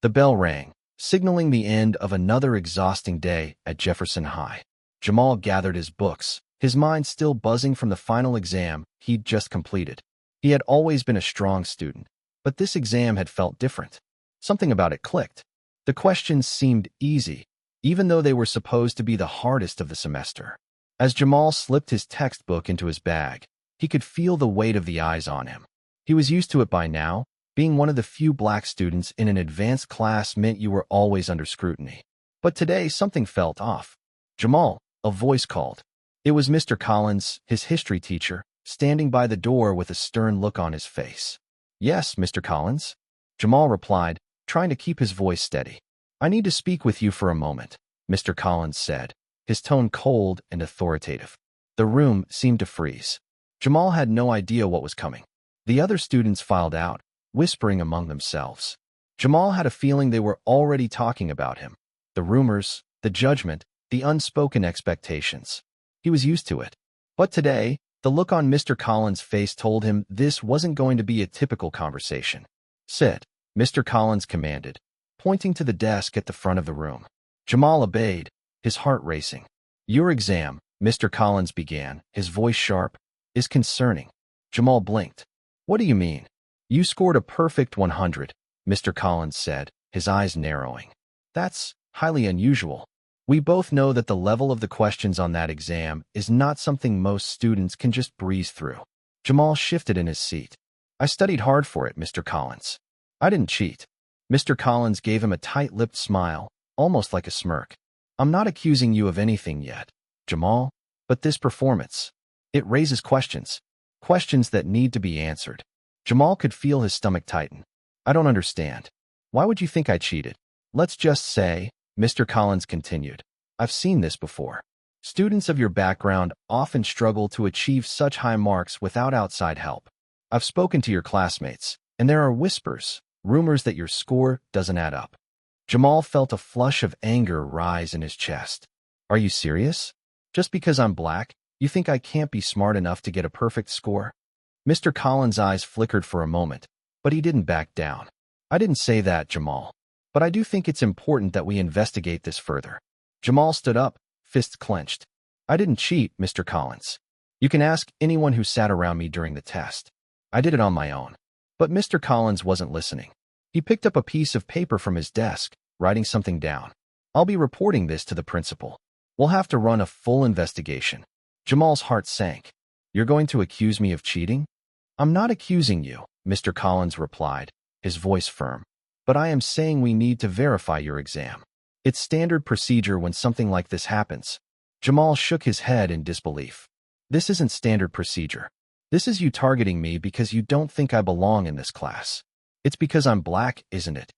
The bell rang, signaling the end of another exhausting day at Jefferson High. Jamal gathered his books, his mind still buzzing from the final exam he'd just completed. He had always been a strong student, but this exam had felt different. Something about it clicked. The questions seemed easy, even though they were supposed to be the hardest of the semester. As Jamal slipped his textbook into his bag, he could feel the weight of the eyes on him. He was used to it by now. Being one of the few black students in an advanced class meant you were always under scrutiny. But today, something felt off. "Jamal," a voice called. It was Mr. Collins, his history teacher, standing by the door with a stern look on his face. "Yes, Mr. Collins," Jamal replied, trying to keep his voice steady. "I need to speak with you for a moment," Mr. Collins said, his tone cold and authoritative. The room seemed to freeze. Jamal had no idea what was coming. The other students filed out, whispering among themselves. Jamal had a feeling they were already talking about him. The rumors, the judgment, the unspoken expectations. He was used to it. But today, the look on Mr. Collins' face told him this wasn't going to be a typical conversation. "Sit," Mr. Collins commanded, pointing to the desk at the front of the room. Jamal obeyed, his heart racing. "Your exam," Mr. Collins began, his voice sharp, "is concerning." Jamal blinked. "What do you mean?" "You scored a perfect 100, Mr. Collins said, his eyes narrowing. "That's highly unusual. We both know that the level of the questions on that exam is not something most students can just breeze through." Jamal shifted in his seat. "I studied hard for it, Mr. Collins. I didn't cheat." Mr. Collins gave him a tight-lipped smile, almost like a smirk. "I'm not accusing you of anything yet, Jamal, but this performance, it raises questions. Questions that need to be answered." Jamal could feel his stomach tighten. "I don't understand. Why would you think I cheated?" "Let's just say," Mr. Collins continued, "I've seen this before. Students of your background often struggle to achieve such high marks without outside help. I've spoken to your classmates, and there are whispers, rumors that your score doesn't add up." Jamal felt a flush of anger rise in his chest. "Are you serious? Just because I'm black, you think I can't be smart enough to get a perfect score?" Mr. Collins' eyes flickered for a moment, but he didn't back down. "I didn't say that, Jamal. But I do think it's important that we investigate this further." Jamal stood up, fists clenched. "I didn't cheat, Mr. Collins. You can ask anyone who sat around me during the test. I did it on my own." But Mr. Collins wasn't listening. He picked up a piece of paper from his desk, writing something down. "I'll be reporting this to the principal. We'll have to run a full investigation." Jamal's heart sank. "You're going to accuse me of cheating?" "I'm not accusing you," Mr. Collins replied, his voice firm. "But I am saying we need to verify your exam. It's standard procedure when something like this happens." Jamal shook his head in disbelief. "This isn't standard procedure. This is you targeting me because you don't think I belong in this class. It's because I'm black, isn't it?"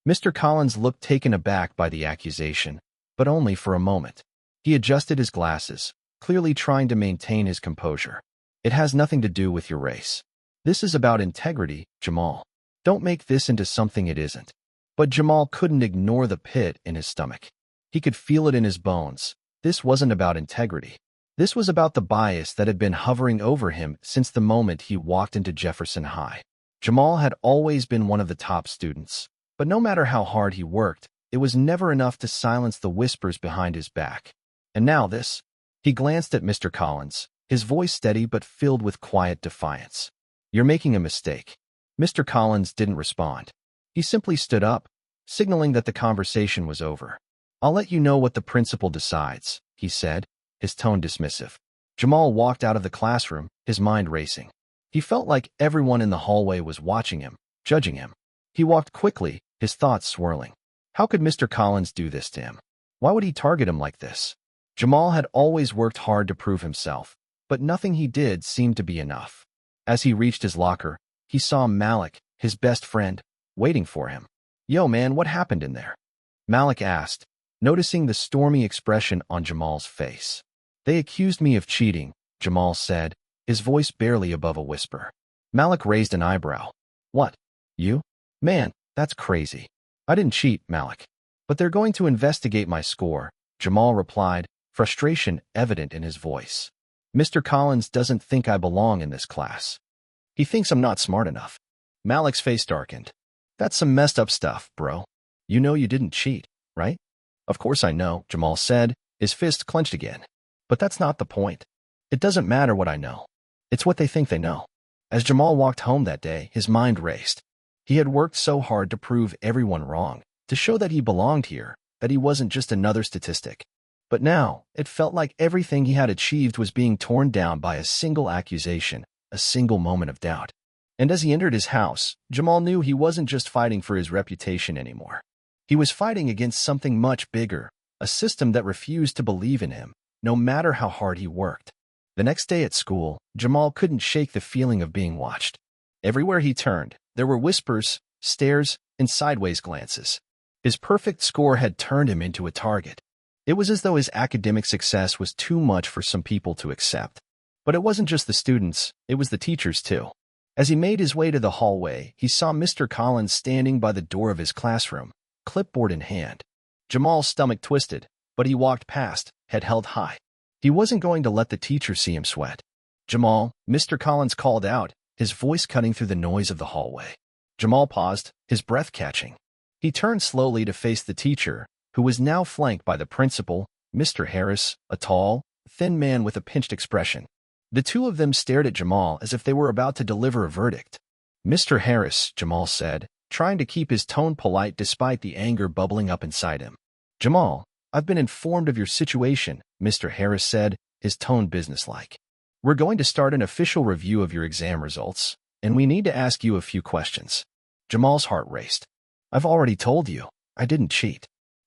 Mr. Collins looked taken aback by the accusation, but only for a moment. He adjusted his glasses, clearly trying to maintain his composure. "It has nothing to do with your race. This is about integrity, Jamal. Don't make this into something it isn't." But Jamal couldn't ignore the pit in his stomach. He could feel it in his bones. This wasn't about integrity. This was about the bias that had been hovering over him since the moment he walked into Jefferson High. Jamal had always been one of the top students, but no matter how hard he worked, it was never enough to silence the whispers behind his back. And now this. He glanced at Mr. Collins, his voice steady but filled with quiet defiance. "You're making a mistake." Mr. Collins didn't respond. He simply stood up, signaling that the conversation was over. "I'll let you know what the principal decides," he said, his tone dismissive. Jamal walked out of the classroom, his mind racing. He felt like everyone in the hallway was watching him, judging him. He walked quickly, his thoughts swirling. How could Mr. Collins do this to him? Why would he target him like this? Jamal had always worked hard to prove himself, but nothing he did seemed to be enough. As he reached his locker, he saw Malik, his best friend, waiting for him. "Yo, man, what happened in there?" Malik asked, noticing the stormy expression on Jamal's face. "They accused me of cheating," Jamal said, his voice barely above a whisper. Malik raised an eyebrow. "What? You? Man, that's crazy." "I didn't cheat, Malik. But they're going to investigate my score," Jamal replied, frustration evident in his voice. "Mr. Collins doesn't think I belong in this class. He thinks I'm not smart enough." Malik's face darkened. "That's some messed up stuff, bro. You know you didn't cheat, right? Of course I know, Jamal said, his fist clenched again. But that's not the point. It doesn't matter what I know. It's what they think they know. As Jamal walked home that day, his mind raced. He had worked so hard to prove everyone wrong, to show that he belonged here, that he wasn't just another statistic. But now, it felt like everything he had achieved was being torn down by a single accusation, a single moment of doubt. And as he entered his house, Jamal knew he wasn't just fighting for his reputation anymore. He was fighting against something much bigger, a system that refused to believe in him, no matter how hard he worked. The next day at school, Jamal couldn't shake the feeling of being watched. Everywhere he turned, there were whispers, stares, and sideways glances. His perfect score had turned him into a target. It was as though his academic success was too much for some people to accept. But it wasn't just the students, it was the teachers too. As he made his way to the hallway, he saw Mr. Collins standing by the door of his classroom, clipboard in hand. Jamal's stomach twisted, but he walked past, head held high. He wasn't going to let the teacher see him sweat. "Jamal," Mr. Collins called out, his voice cutting through the noise of the hallway. Jamal paused, his breath catching. He turned slowly to face the teacher, who was now flanked by the principal, Mr. Harris, a tall, thin man with a pinched expression. The two of them stared at Jamal as if they were about to deliver a verdict. "Mr. Harris," Jamal said, trying to keep his tone polite despite the anger bubbling up inside him. "Jamal, I've been informed of your situation," Mr. Harris said, his tone businesslike. "We're going to start an official review of your exam results, and we need to ask you a few questions." Jamal's heart raced. "I've already told you, I didn't cheat."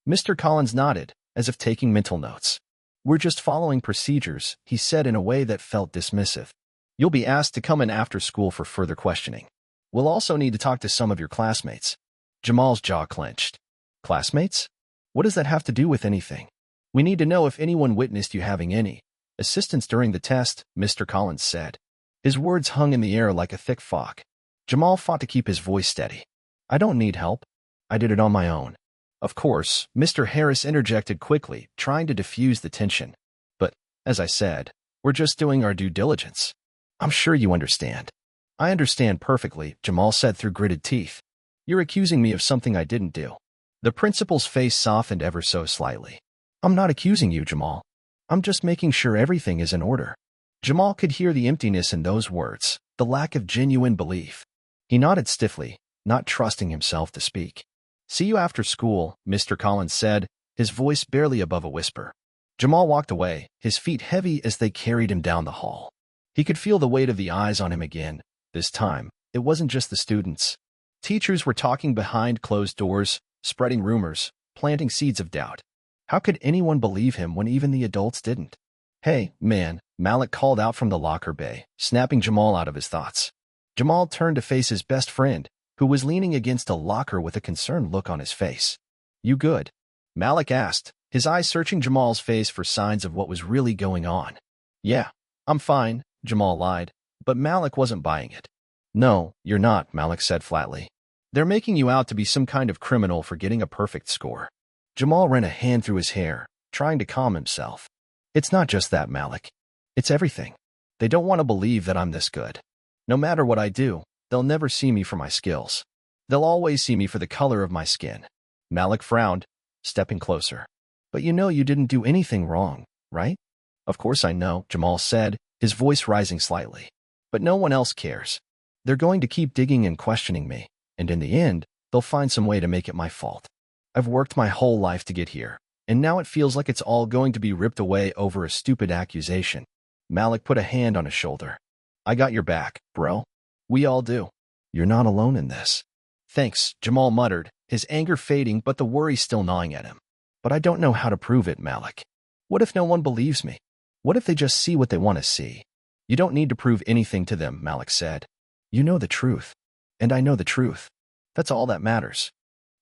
Mr. Collins nodded, as if taking mental notes. "We're just following procedures," he said in a way that felt dismissive. "You'll be asked to come in after school for further questioning. We'll also need to talk to some of your classmates." Jamal's jaw clenched. "Classmates? What does that have to do with anything? We need to know if anyone witnessed you having any assistance during the test," Mr. Collins said. His words hung in the air like a thick fog. Jamal fought to keep his voice steady. "I don't need help. I did it on my own." Of course, Mr. Harris interjected quickly, trying to diffuse the tension. "But, as I said, we're just doing our due diligence. I'm sure you understand." "I understand perfectly," Jamal said through gritted teeth. "You're accusing me of something I didn't do." The principal's face softened ever so slightly. "I'm not accusing you, Jamal. I'm just making sure everything is in order." Jamal could hear the emptiness in those words, the lack of genuine belief. He nodded stiffly, not trusting himself to speak. "See you after school," Mr. Collins said, his voice barely above a whisper. Jamal walked away, his feet heavy as they carried him down the hall. He could feel the weight of the eyes on him again. This time, it wasn't just the students. Teachers were talking behind closed doors, spreading rumors, planting seeds of doubt. How could anyone believe him when even the adults didn't? "Hey, man," Malik called out from the locker bay, snapping Jamal out of his thoughts. Jamal turned to face his best friend, who was leaning against a locker with a concerned look on his face. "You good?" Malik asked, his eyes searching Jamal's face for signs of what was really going on. "Yeah, I'm fine," Jamal lied, but Malik wasn't buying it. "No, you're not," Malik said flatly. "They're making you out to be some kind of criminal for getting a perfect score." Jamal ran a hand through his hair, trying to calm himself. "It's not just that, Malik. It's everything. They don't want to believe that I'm this good. No matter what I do, they'll never see me for my skills. They'll always see me for the color of my skin." Malik frowned, stepping closer. "But you know you didn't do anything wrong, right?" "Of course I know," Jamal said, his voice rising slightly. "But no one else cares. They're going to keep digging and questioning me, and in the end, they'll find some way to make it my fault. I've worked my whole life to get here, and now it feels like it's all going to be ripped away over a stupid accusation." Malik put a hand on his shoulder. "I got your back, bro. We all do. You're not alone in this." "Thanks," Jamal muttered, his anger fading but the worry still gnawing at him. "But I don't know how to prove it, Malik. What if no one believes me? What if they just see what they want to see?" "You don't need to prove anything to them," Malik said. "You know the truth, and I know the truth. That's all that matters."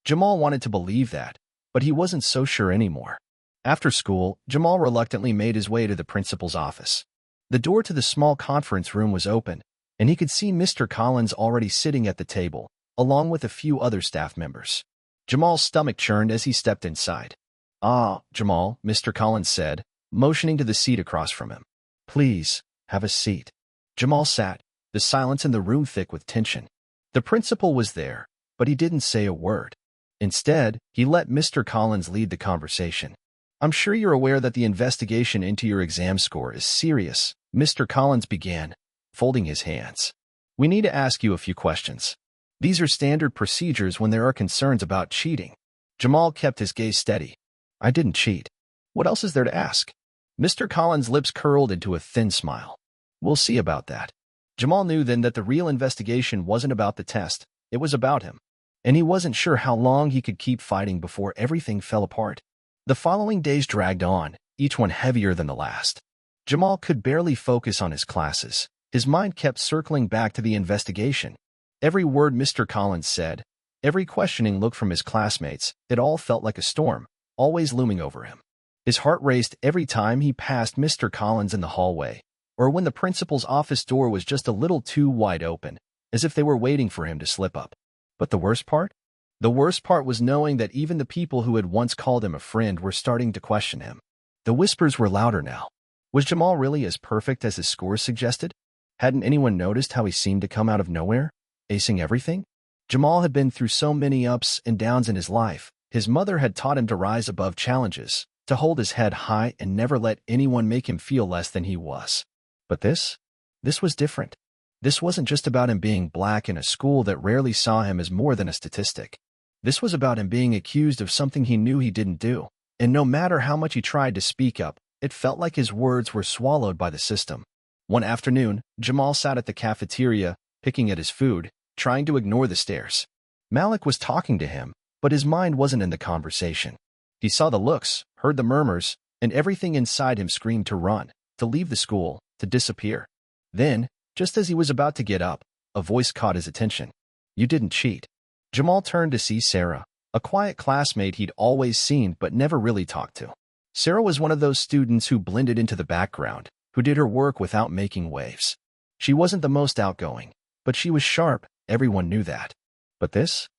Jamal wanted to believe that, but he wasn't so sure anymore. After school, Jamal reluctantly made his way to the principal's office. The door to the small conference room was open, and he could see Mr. Collins already sitting at the table, along with a few other staff members. Jamal's stomach churned as he stepped inside. "Ah, Jamal," Mr. Collins said, motioning to the seat across from him. "Please, have a seat." Jamal sat, the silence in the room thick with tension. The principal was there, but he didn't say a word. Instead, he let Mr. Collins lead the conversation. "I'm sure you're aware that the investigation into your exam score is serious," Mr. Collins began, folding his hands. "We need to ask you a few questions. These are standard procedures when there are concerns about cheating." Jamal kept his gaze steady. "I didn't cheat. What else is there to ask?" Mr. Collins' lips curled into a thin smile. "We'll see about that." Jamal knew then that the real investigation wasn't about the test, it was about him. And he wasn't sure how long he could keep fighting before everything fell apart. The following days dragged on, each one heavier than the last. Jamal could barely focus on his classes. His mind kept circling back to the investigation. Every word Mr. Collins said, every questioning look from his classmates, it all felt like a storm, always looming over him. His heart raced every time he passed Mr. Collins in the hallway, or when the principal's office door was just a little too wide open, as if they were waiting for him to slip up. But the worst part? The worst part was knowing that even the people who had once called him a friend were starting to question him. The whispers were louder now. Was Jamal really as perfect as his scores suggested? Hadn't anyone noticed how he seemed to come out of nowhere, acing everything? Jamal had been through so many ups and downs in his life. His mother had taught him to rise above challenges, to hold his head high and never let anyone make him feel less than he was. But this was different. This wasn't just about him being black in a school that rarely saw him as more than a statistic. This was about him being accused of something he knew he didn't do. And no matter how much he tried to speak up, it felt like his words were swallowed by the system. One afternoon, Jamal sat at the cafeteria, picking at his food, trying to ignore the stares. Malik was talking to him, but his mind wasn't in the conversation. He saw the looks, heard the murmurs, and everything inside him screamed to run, to leave the school, to disappear. Then, just as he was about to get up, a voice caught his attention. "You didn't cheat." Jamal turned to see Sarah, a quiet classmate he'd always seen but never really talked to. Sarah was one of those students who blended into the background, who did her work without making waves. She wasn't the most outgoing, but she was sharp, everyone knew that. But this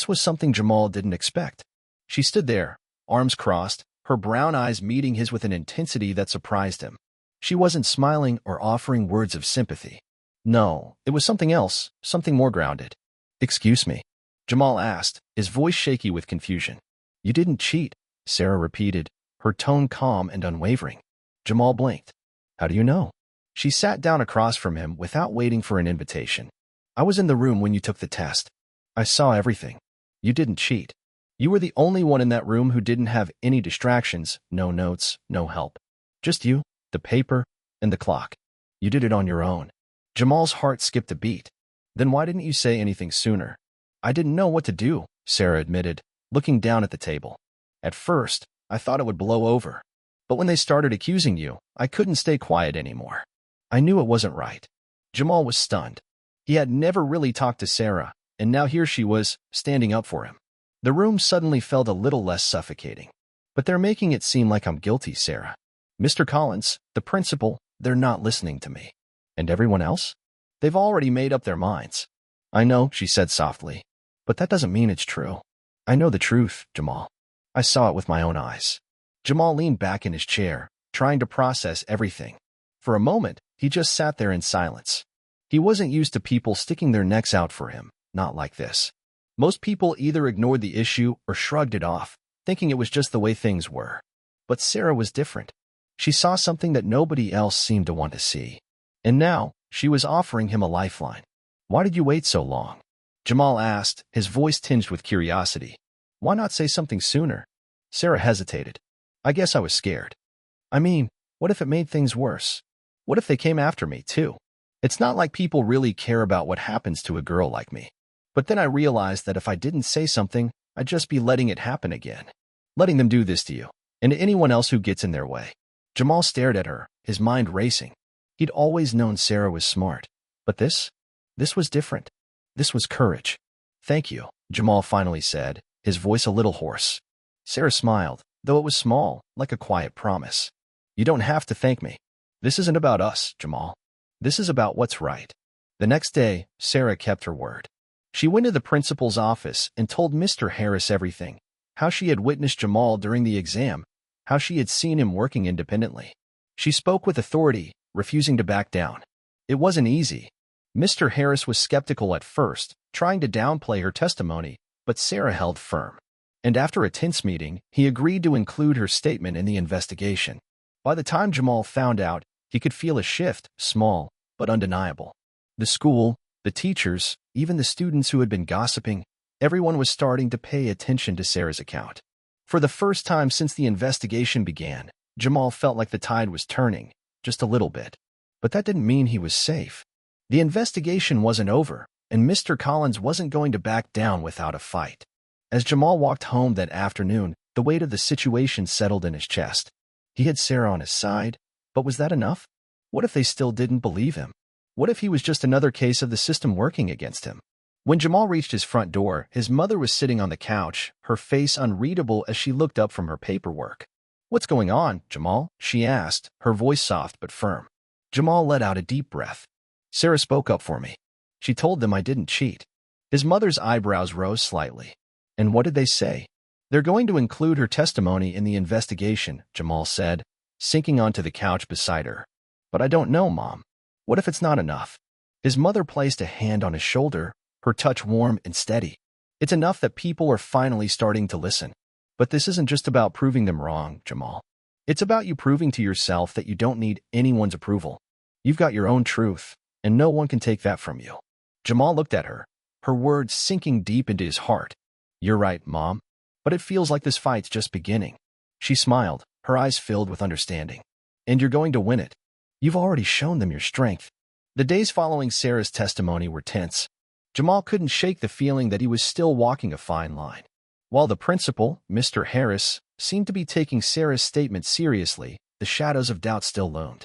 was something Jamal didn't expect. She stood there, arms crossed, her brown eyes meeting his with an intensity that surprised him. She wasn't smiling or offering words of sympathy. No, it was something else, something more grounded. "Excuse me?" Jamal asked, his voice shaky with confusion. "You didn't cheat," Sarah repeated, her tone calm and unwavering. Jamal blinked. "How do you know?" She sat down across from him without waiting for an invitation. "I was in the room when you took the test. I saw everything. You didn't cheat. You were the only one in that room who didn't have any distractions, no notes, no help. Just you, the paper, and the clock. You did it on your own." Jamal's heart skipped a beat. "Then why didn't you say anything sooner?" "I didn't know what to do," Sarah admitted, looking down at the table. "At first, I thought it would blow over. But when they started accusing you, I couldn't stay quiet anymore. I knew it wasn't right." Jamal was stunned. He had never really talked to Sarah, and now here she was, standing up for him. The room suddenly felt a little less suffocating. "But they're making it seem like I'm guilty, Sarah. Mr. Collins, the principal, they're not listening to me. And everyone else? They've already made up their minds." "I know," she said softly. "But that doesn't mean it's true. I know the truth, Jamal. I saw it with my own eyes." Jamal leaned back in his chair, trying to process everything. For a moment, he just sat there in silence. He wasn't used to people sticking their necks out for him, not like this. Most people either ignored the issue or shrugged it off, thinking it was just the way things were. But Sarah was different. She saw something that nobody else seemed to want to see. And now, she was offering him a lifeline. "Why did you wait so long?" Jamal asked, his voice tinged with curiosity. "Why not say something sooner?" Sarah hesitated. "I guess I was scared. I mean, what if it made things worse? What if they came after me, too? It's not like people really care about what happens to a girl like me. But then I realized that if I didn't say something, I'd just be letting it happen again. Letting them do this to you, and to anyone else who gets in their way." Jamal stared at her, his mind racing. He'd always known Sarah was smart. But this was different. This was courage. "Thank you," Jamal finally said, his voice a little hoarse. Sarah smiled, though it was small, like a quiet promise. "You don't have to thank me. This isn't about us, Jamal. This is about what's right." The next day, Sarah kept her word. She went to the principal's office and told Mr. Harris everything, how she had witnessed Jamal during the exam, how she had seen him working independently. She spoke with authority, refusing to back down. It wasn't easy. Mr. Harris was skeptical at first, trying to downplay her testimony, but Sarah held firm. And after a tense meeting, he agreed to include her statement in the investigation. By the time Jamal found out, he could feel a shift, small but undeniable. The school, the teachers, even the students who had been gossiping, everyone was starting to pay attention to Sarah's account. For the first time since the investigation began, Jamal felt like the tide was turning, just a little bit. But that didn't mean he was safe. The investigation wasn't over, and Mr. Collins wasn't going to back down without a fight. As Jamal walked home that afternoon, the weight of the situation settled in his chest. He had Sarah on his side, but was that enough? What if they still didn't believe him? What if he was just another case of the system working against him? When Jamal reached his front door, his mother was sitting on the couch, her face unreadable as she looked up from her paperwork. "What's going on, Jamal?" she asked, her voice soft but firm. Jamal let out a deep breath. "Sarah spoke up for me. She told them I didn't cheat." His mother's eyebrows rose slightly. "And what did they say?" "They're going to include her testimony in the investigation," Jamal said, sinking onto the couch beside her. "But I don't know, Mom. What if it's not enough?" His mother placed a hand on his shoulder, her touch warm and steady. "It's enough that people are finally starting to listen. But this isn't just about proving them wrong, Jamal. It's about you proving to yourself that you don't need anyone's approval. You've got your own truth, and no one can take that from you." Jamal looked at her, her words sinking deep into his heart. "You're right, Mom. But it feels like this fight's just beginning." She smiled, her eyes filled with understanding. "And you're going to win it. You've already shown them your strength." The days following Sarah's testimony were tense. Jamal couldn't shake the feeling that he was still walking a fine line. While the principal, Mr. Harris, seemed to be taking Sarah's statement seriously, the shadows of doubt still loomed.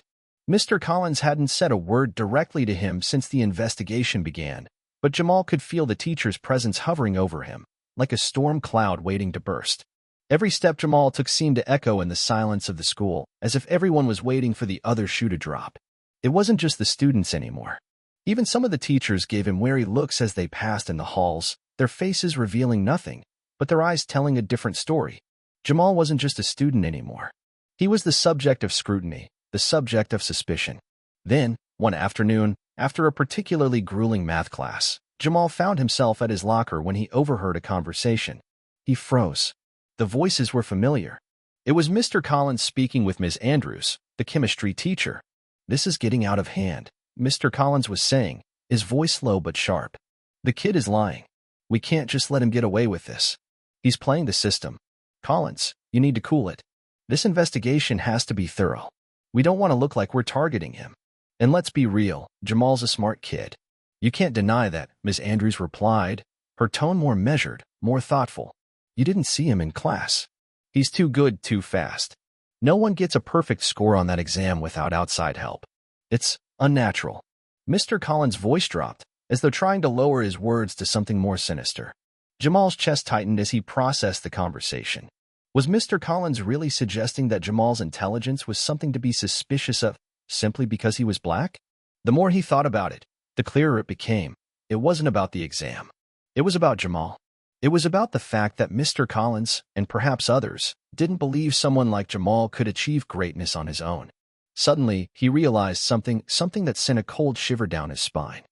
Mr. Collins hadn't said a word directly to him since the investigation began, but Jamal could feel the teacher's presence hovering over him, like a storm cloud waiting to burst. Every step Jamal took seemed to echo in the silence of the school, as if everyone was waiting for the other shoe to drop. It wasn't just the students anymore. Even some of the teachers gave him wary looks as they passed in the halls, their faces revealing nothing, but their eyes telling a different story. Jamal wasn't just a student anymore. He was the subject of scrutiny, the subject of suspicion. Then, one afternoon, after a particularly grueling math class, Jamal found himself at his locker when he overheard a conversation. He froze. The voices were familiar. It was Mr. Collins speaking with Ms. Andrews, the chemistry teacher. "This is getting out of hand," Mr. Collins was saying, his voice low but sharp. "The kid is lying. We can't just let him get away with this. He's playing the system. Collins, you need to cool it. This investigation has to be thorough. We don't want to look like we're targeting him. And let's be real, Jamal's a smart kid." "You can't deny that," Ms. Andrews replied, her tone more measured, more thoughtful. "You didn't see him in class. He's too good too fast. No one gets a perfect score on that exam without outside help. It's unnatural." Mr. Collins' voice dropped, as though trying to lower his words to something more sinister. Jamal's chest tightened as he processed the conversation. Was Mr. Collins really suggesting that Jamal's intelligence was something to be suspicious of, simply because he was black? The more he thought about it, the clearer it became. It wasn't about the exam. It was about Jamal. It was about the fact that Mr. Collins, and perhaps others, didn't believe someone like Jamal could achieve greatness on his own. Suddenly, he realized something that sent a cold shiver down his spine.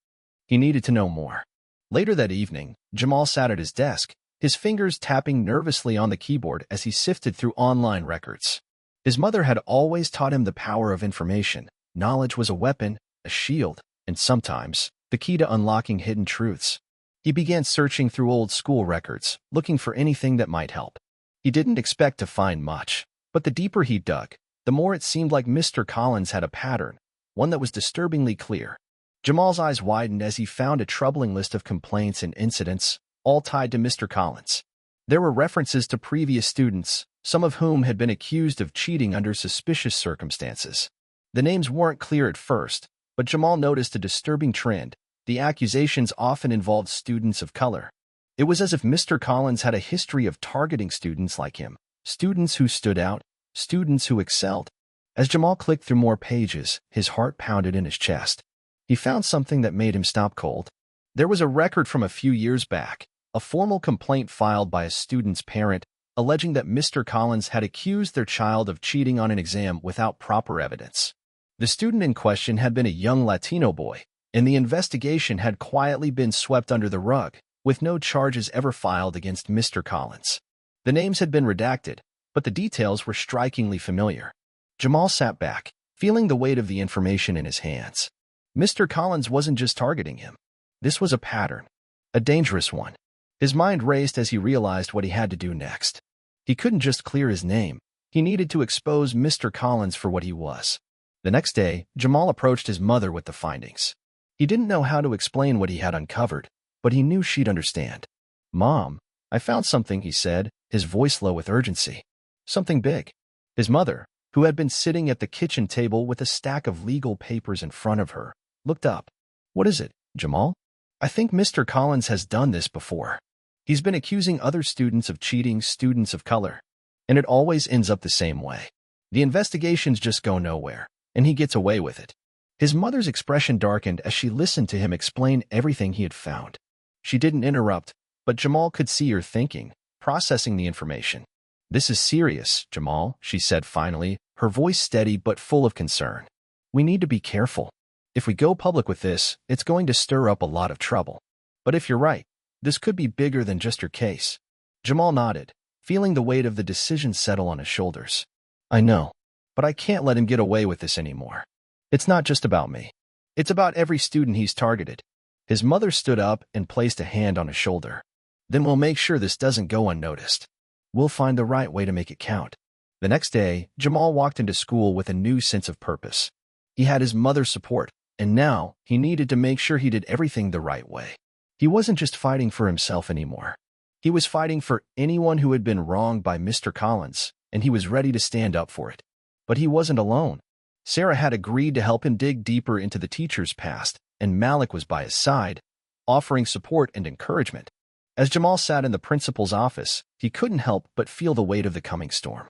He needed to know more. Later that evening, Jamal sat at his desk, his fingers tapping nervously on the keyboard as he sifted through online records. His mother had always taught him the power of information. Knowledge was a weapon, a shield, and sometimes, the key to unlocking hidden truths. He began searching through old school records, looking for anything that might help. He didn't expect to find much, but the deeper he dug, the more it seemed like Mr. Collins had a pattern, one that was disturbingly clear. Jamal's eyes widened as he found a troubling list of complaints and incidents, all tied to Mr. Collins. There were references to previous students, some of whom had been accused of cheating under suspicious circumstances. The names weren't clear at first, but Jamal noticed a disturbing trend. The accusations often involved students of color. It was as if Mr. Collins had a history of targeting students like him, students who stood out, students who excelled. As Jamal clicked through more pages, his heart pounded in his chest. He found something that made him stop cold. There was a record from a few years back, a formal complaint filed by a student's parent, alleging that Mr. Collins had accused their child of cheating on an exam without proper evidence. The student in question had been a young Latino boy, and the investigation had quietly been swept under the rug, with no charges ever filed against Mr. Collins. The names had been redacted, but the details were strikingly familiar. Jamal sat back, feeling the weight of the information in his hands. Mr. Collins wasn't just targeting him. This was a pattern, a dangerous one. His mind raced as he realized what he had to do next. He couldn't just clear his name. He needed to expose Mr. Collins for what he was. The next day, Jamal approached his mother with the findings. He didn't know how to explain what he had uncovered, but he knew she'd understand. "Mom, I found something," he said, his voice low with urgency. "Something big." His mother, who had been sitting at the kitchen table with a stack of legal papers in front of her, looked up. "What is it, Jamal?" "I think Mr. Collins has done this before. He's been accusing other students of cheating students of color. And it always ends up the same way. The investigations just go nowhere, and he gets away with it." His mother's expression darkened as she listened to him explain everything he had found. She didn't interrupt, but Jamal could see her thinking, processing the information. "This is serious, Jamal," she said finally, her voice steady but full of concern. "We need to be careful. If we go public with this, it's going to stir up a lot of trouble. But if you're right, this could be bigger than just your case." Jamal nodded, feeling the weight of the decision settle on his shoulders. "I know, but I can't let him get away with this anymore. It's not just about me. It's about every student he's targeted." His mother stood up and placed a hand on his shoulder. "Then we'll make sure this doesn't go unnoticed. We'll find the right way to make it count." The next day, Jamal walked into school with a new sense of purpose. He had his mother's support, and now he needed to make sure he did everything the right way. He wasn't just fighting for himself anymore. He was fighting for anyone who had been wronged by Mr. Collins, and he was ready to stand up for it. But he wasn't alone. Sarah had agreed to help him dig deeper into the teacher's past, and Malik was by his side, offering support and encouragement. As Jamal sat in the principal's office, he couldn't help but feel the weight of the coming storm.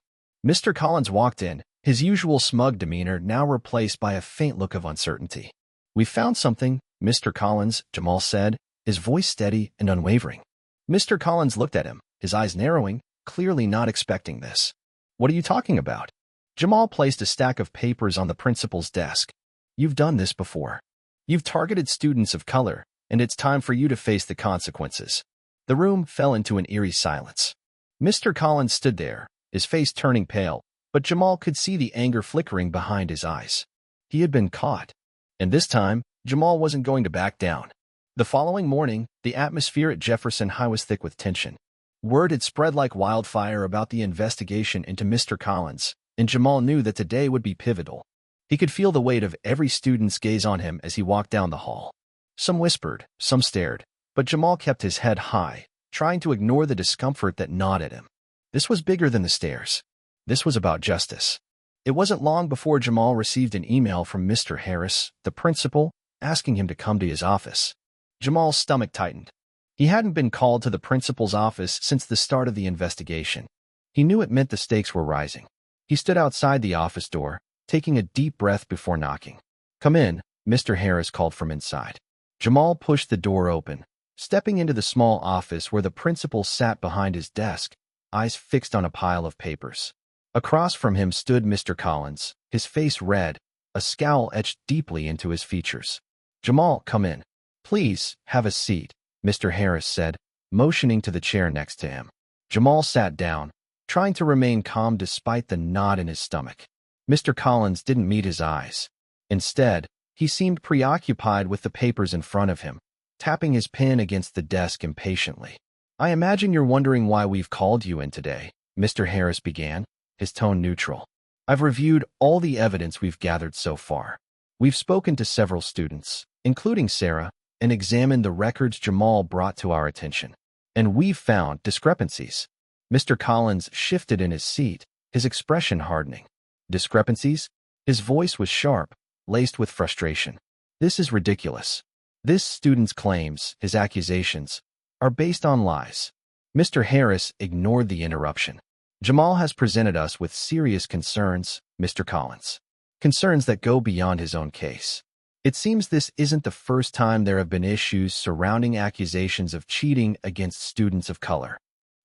Mr. Collins walked in, his usual smug demeanor now replaced by a faint look of uncertainty. "We found something, Mr. Collins," Jamal said, his voice steady and unwavering. Mr. Collins looked at him, his eyes narrowing, clearly not expecting this. "What are you talking about?" Jamal placed a stack of papers on the principal's desk. "You've done this before. You've targeted students of color, and it's time for you to face the consequences." The room fell into an eerie silence. Mr. Collins stood there, his face turning pale, but Jamal could see the anger flickering behind his eyes. He had been caught. And this time, Jamal wasn't going to back down. The following morning, the atmosphere at Jefferson High was thick with tension. Word had spread like wildfire about the investigation into Mr. Collins, and Jamal knew that today would be pivotal. He could feel the weight of every student's gaze on him as he walked down the hall. Some whispered, some stared, but Jamal kept his head high, trying to ignore the discomfort that gnawed at him. This was bigger than the stares. This was about justice. It wasn't long before Jamal received an email from Mr. Harris, the principal, asking him to come to his office. Jamal's stomach tightened. He hadn't been called to the principal's office since the start of the investigation. He knew it meant the stakes were rising. He stood outside the office door, taking a deep breath before knocking. "Come in," Mr. Harris called from inside. Jamal pushed the door open, stepping into the small office where the principal sat behind his desk, eyes fixed on a pile of papers. Across from him stood Mr. Collins, his face red, a scowl etched deeply into his features. "Jamal, come in. Please, have a seat," Mr. Harris said, motioning to the chair next to him. Jamal sat down, trying to remain calm despite the knot in his stomach. Mr. Collins didn't meet his eyes. Instead, he seemed preoccupied with the papers in front of him, tapping his pen against the desk impatiently. "I imagine you're wondering why we've called you in today," Mr. Harris began, his tone neutral. "I've reviewed all the evidence we've gathered so far. We've spoken to several students, including Sarah, and examined the records Jamal brought to our attention. And we've found discrepancies." Mr. Collins shifted in his seat, his expression hardening. "Discrepancies?" His voice was sharp, laced with frustration. "This is ridiculous. This student's claims, his accusations, are based on lies." Mr. Harris ignored the interruption. "Jamal has presented us with serious concerns, Mr. Collins. Concerns that go beyond his own case. It seems this isn't the first time there have been issues surrounding accusations of cheating against students of color."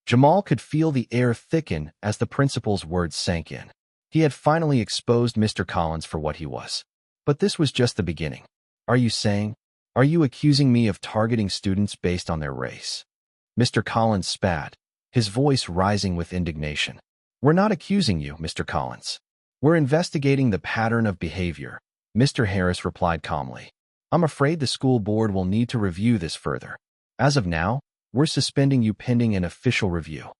Jamal could feel the air thicken as the principal's words sank in. He had finally exposed Mr. Collins for what he was. But this was just the beginning. Are you accusing me of targeting students based on their race?" Mr. Collins spat, his voice rising with indignation. "We're not accusing you, Mr. Collins. We're investigating the pattern of behavior," Mr. Harris replied calmly. "I'm afraid the school board will need to review this further. As of now, we're suspending you pending an official review."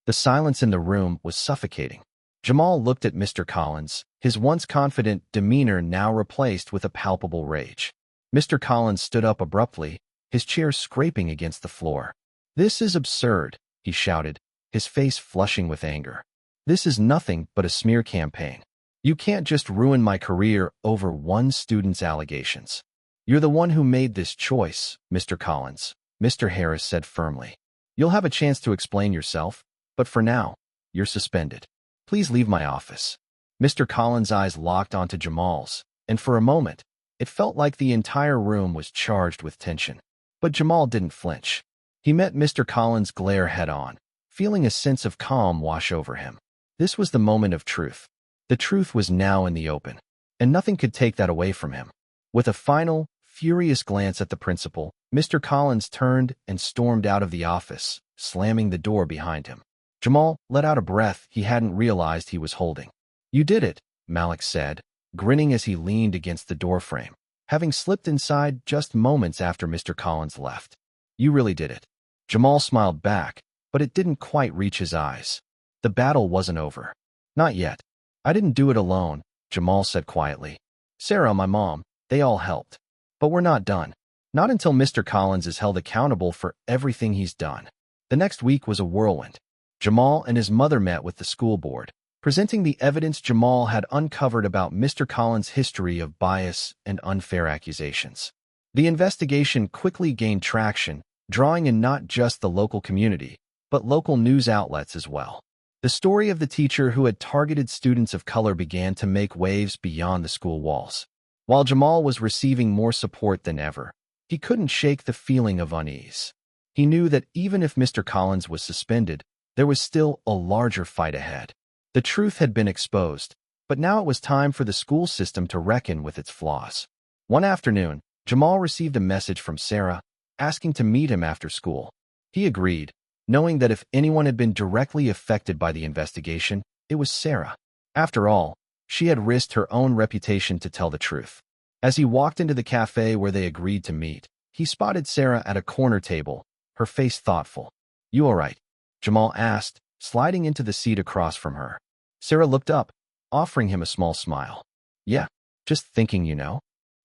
The silence in the room was suffocating. Jamal looked at Mr. Collins, his once confident demeanor now replaced with a palpable rage. Mr. Collins stood up abruptly, his chair scraping against the floor. "This is absurd," he shouted, his face flushing with anger. "This is nothing but a smear campaign. You can't just ruin my career over one student's allegations." "You're the one who made this choice, Mr. Collins," Mr. Harris said firmly. "You'll have a chance to explain yourself, but for now, you're suspended. Please leave my office." Mr. Collins' eyes locked onto Jamal's, and for a moment, it felt like the entire room was charged with tension. But Jamal didn't flinch. He met Mr. Collins' glare head-on, feeling a sense of calm wash over him. This was the moment of truth. The truth was now in the open, and nothing could take that away from him. With a final, furious glance at the principal, Mr. Collins turned and stormed out of the office, slamming the door behind him. Jamal let out a breath he hadn't realized he was holding. "You did it," Malik said, grinning as he leaned against the doorframe, having slipped inside just moments after Mr. Collins left. "You really did it." Jamal smiled back, but it didn't quite reach his eyes. The battle wasn't over. "Not yet. I didn't do it alone," Jamal said quietly. "Sarah, my mom, they all helped. But we're not done. Not until Mr. Collins is held accountable for everything he's done." The next week was a whirlwind. Jamal and his mother met with the school board, presenting the evidence Jamal had uncovered about Mr. Collins' history of bias and unfair accusations. The investigation quickly gained traction, drawing in not just the local community, but local news outlets as well. The story of the teacher who had targeted students of color began to make waves beyond the school walls. While Jamal was receiving more support than ever, he couldn't shake the feeling of unease. He knew that even if Mr. Collins was suspended, there was still a larger fight ahead. The truth had been exposed, but now it was time for the school system to reckon with its flaws. One afternoon, Jamal received a message from Sarah, asking to meet him after school. He agreed, knowing that if anyone had been directly affected by the investigation, it was Sarah. After all, she had risked her own reputation to tell the truth. As he walked into the cafe where they agreed to meet, he spotted Sarah at a corner table, her face thoughtful. "You all right?" Jamal asked, sliding into the seat across from her. Sarah looked up, offering him a small smile. "Yeah, just thinking, you know."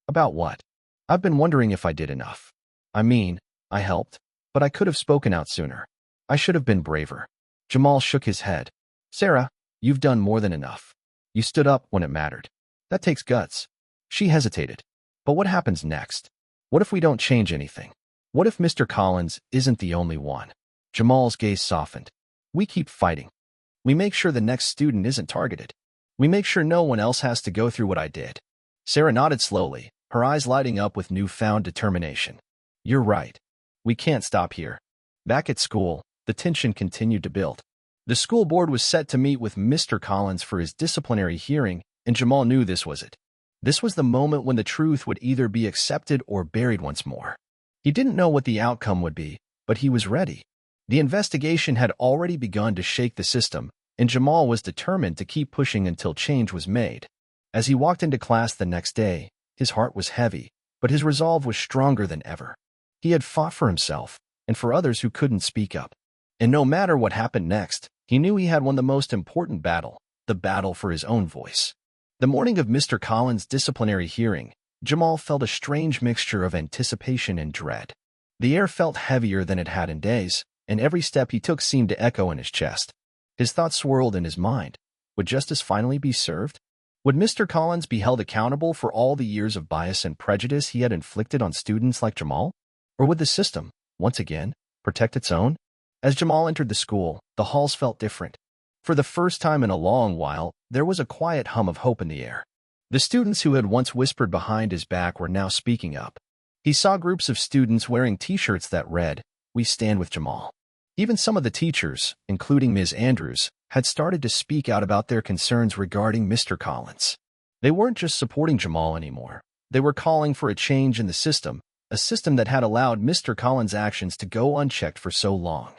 "About what?" "I've been wondering if I did enough. I mean, I helped, but I could have spoken out sooner. I should have been braver." Jamal shook his head. "Sarah, you've done more than enough. You stood up when it mattered. That takes guts." She hesitated. "But what happens next? What if we don't change anything? What if Mr. Collins isn't the only one?" Jamal's gaze softened. "We keep fighting. We make sure the next student isn't targeted. We make sure no one else has to go through what I did." Sarah nodded slowly, her eyes lighting up with newfound determination. "You're right. We can't stop here." Back at school, the tension continued to build. The school board was set to meet with Mr. Collins for his disciplinary hearing, and Jamal knew this was it. This was the moment when the truth would either be accepted or buried once more. He didn't know what the outcome would be, but he was ready. The investigation had already begun to shake the system, and Jamal was determined to keep pushing until change was made. As he walked into class the next day, his heart was heavy, but his resolve was stronger than ever. He had fought for himself, and for others who couldn't speak up. And no matter what happened next, he knew he had won the most important battle, the battle for his own voice. The morning of Mr. Collins' disciplinary hearing, Jamal felt a strange mixture of anticipation and dread. The air felt heavier than it had in days, and every step he took seemed to echo in his chest. His thoughts swirled in his mind. Would justice finally be served? Would Mr. Collins be held accountable for all the years of bias and prejudice he had inflicted on students like Jamal? Or would the system, once again, protect its own? As Jamal entered the school, the halls felt different. For the first time in a long while, there was a quiet hum of hope in the air. The students who had once whispered behind his back were now speaking up. He saw groups of students wearing t-shirts that read, "We stand with Jamal." Even some of the teachers, including Ms. Andrews, had started to speak out about their concerns regarding Mr. Collins. They weren't just supporting Jamal anymore. They were calling for a change in the system, a system that had allowed Mr. Collins' actions to go unchecked for so long.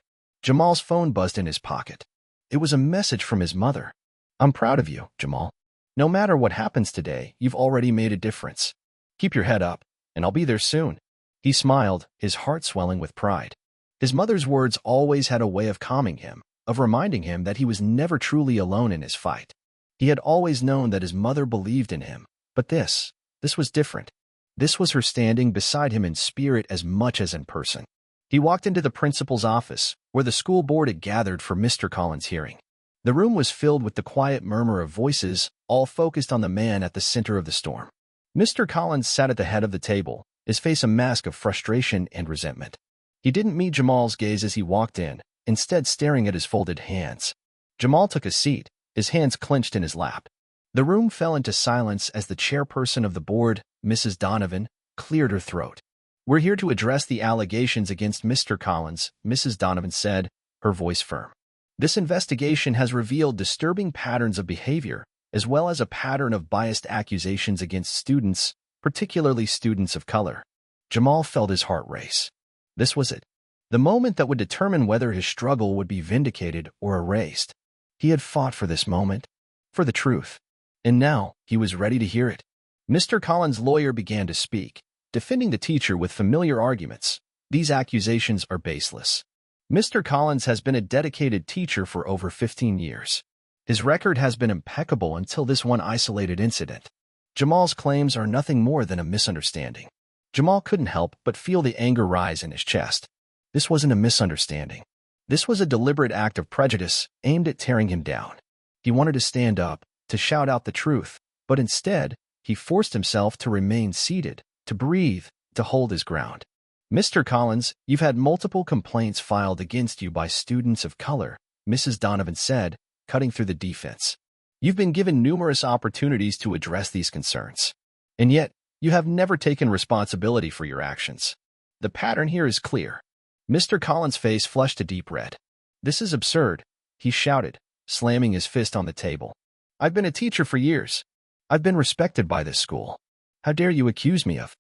Jamal's phone buzzed in his pocket. It was a message from his mother. "I'm proud of you, Jamal. No matter what happens today, you've already made a difference. Keep your head up, and I'll be there soon." He smiled, his heart swelling with pride. His mother's words always had a way of calming him, of reminding him that he was never truly alone in his fight. He had always known that his mother believed in him, but this was different. This was her standing beside him in spirit as much as in person. He walked into the principal's office, where the school board had gathered for Mr. Collins' hearing. The room was filled with the quiet murmur of voices, all focused on the man at the center of the storm. Mr. Collins sat at the head of the table, his face a mask of frustration and resentment. He didn't meet Jamal's gaze as he walked in, instead staring at his folded hands. Jamal took a seat, his hands clenched in his lap. The room fell into silence as the chairperson of the board, Mrs. Donovan, cleared her throat. "We're here to address the allegations against Mr. Collins," Mrs. Donovan said, her voice firm. "This investigation has revealed disturbing patterns of behavior, as well as a pattern of biased accusations against students, particularly students of color." Jamal felt his heart race. This was it. The moment that would determine whether his struggle would be vindicated or erased. He had fought for this moment, for the truth. And now, he was ready to hear it. Mr. Collins' lawyer began to speak, defending the teacher with familiar arguments. "These accusations are baseless. Mr. Collins has been a dedicated teacher for over 15 years. His record has been impeccable until this one isolated incident. Jamal's claims are nothing more than a misunderstanding." Jamal couldn't help but feel the anger rise in his chest. This wasn't a misunderstanding. This was a deliberate act of prejudice aimed at tearing him down. He wanted to stand up, to shout out the truth, but instead, he forced himself to remain seated, to breathe, to hold his ground. "Mr. Collins, you've had multiple complaints filed against you by students of color," Mrs. Donovan said, cutting through the defense. "You've been given numerous opportunities to address these concerns. And yet, you have never taken responsibility for your actions. The pattern here is clear." Mr. Collins' face flushed a deep red. "This is absurd," he shouted, slamming his fist on the table. "I've been a teacher for years. I've been respected by this school. How dare you accuse me of—"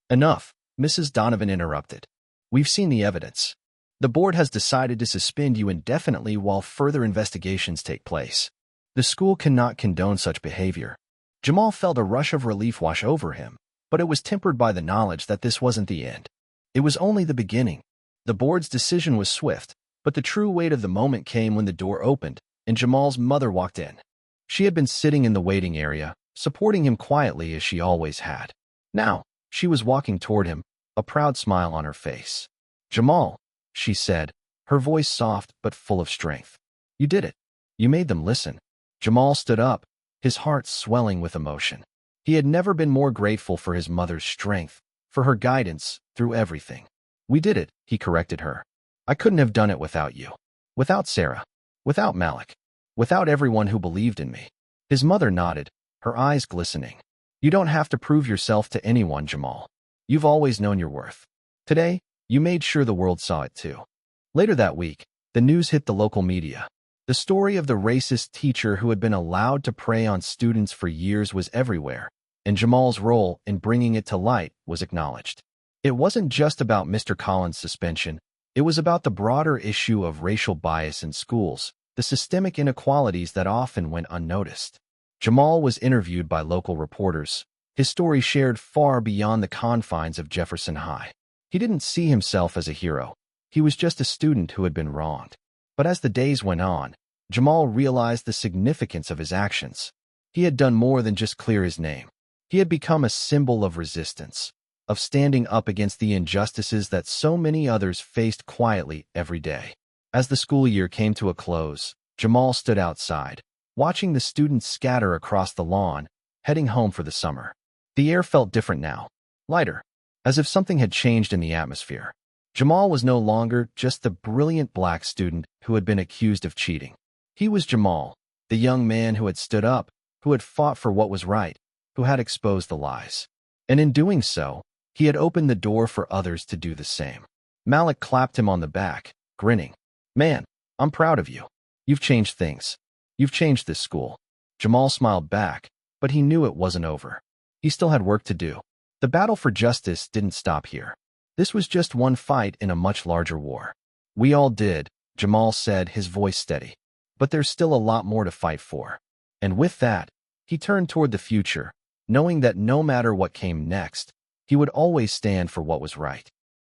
"Enough," Mrs. Donovan interrupted. "We've seen the evidence. The board has decided to suspend you indefinitely while further investigations take place. The school cannot condone such behavior." Jamal felt a rush of relief wash over him, but it was tempered by the knowledge that this wasn't the end. It was only the beginning. The board's decision was swift, but the true weight of the moment came when the door opened and Jamal's mother walked in. She had been sitting in the waiting area, supporting him quietly as she always had. Now, she was walking toward him, a proud smile on her face. "Jamal," she said, her voice soft but full of strength. "You did it. You made them listen." Jamal stood up, his heart swelling with emotion. He had never been more grateful for his mother's strength, for her guidance through everything. "We did it," he corrected her. "I couldn't have done it without you. Without Sarah. Without Malik. Without everyone who believed in me." His mother nodded, her eyes glistening. "You don't have to prove yourself to anyone, Jamal. You've always known your worth. Today, you made sure the world saw it too." Later that week, the news hit the local media. The story of the racist teacher who had been allowed to prey on students for years was everywhere, and Jamal's role in bringing it to light was acknowledged. It wasn't just about Mr. Collins' suspension. It was about the broader issue of racial bias in schools, the systemic inequalities that often went unnoticed. Jamal was interviewed by local reporters, his story shared far beyond the confines of Jefferson High. He didn't see himself as a hero. He was just a student who had been wronged. But as the days went on, Jamal realized the significance of his actions. He had done more than just clear his name. He had become a symbol of resistance, of standing up against the injustices that so many others faced quietly every day. As the school year came to a close, Jamal stood outside, watching the students scatter across the lawn, heading home for the summer. The air felt different now, lighter, as if something had changed in the atmosphere. Jamal was no longer just the brilliant black student who had been accused of cheating. He was Jamal, the young man who had stood up, who had fought for what was right, who had exposed the lies. And in doing so, he had opened the door for others to do the same. Malik clapped him on the back, grinning. "Man, I'm proud of you. You've changed things. You've changed this school." Jamal smiled back, but he knew it wasn't over. He still had work to do. The battle for justice didn't stop here. This was just one fight in a much larger war. "We all did," Jamal said, his voice steady. But there's still a lot more to fight for. And with that, he turned toward the future, knowing that no matter what came next, he would always stand for what was right.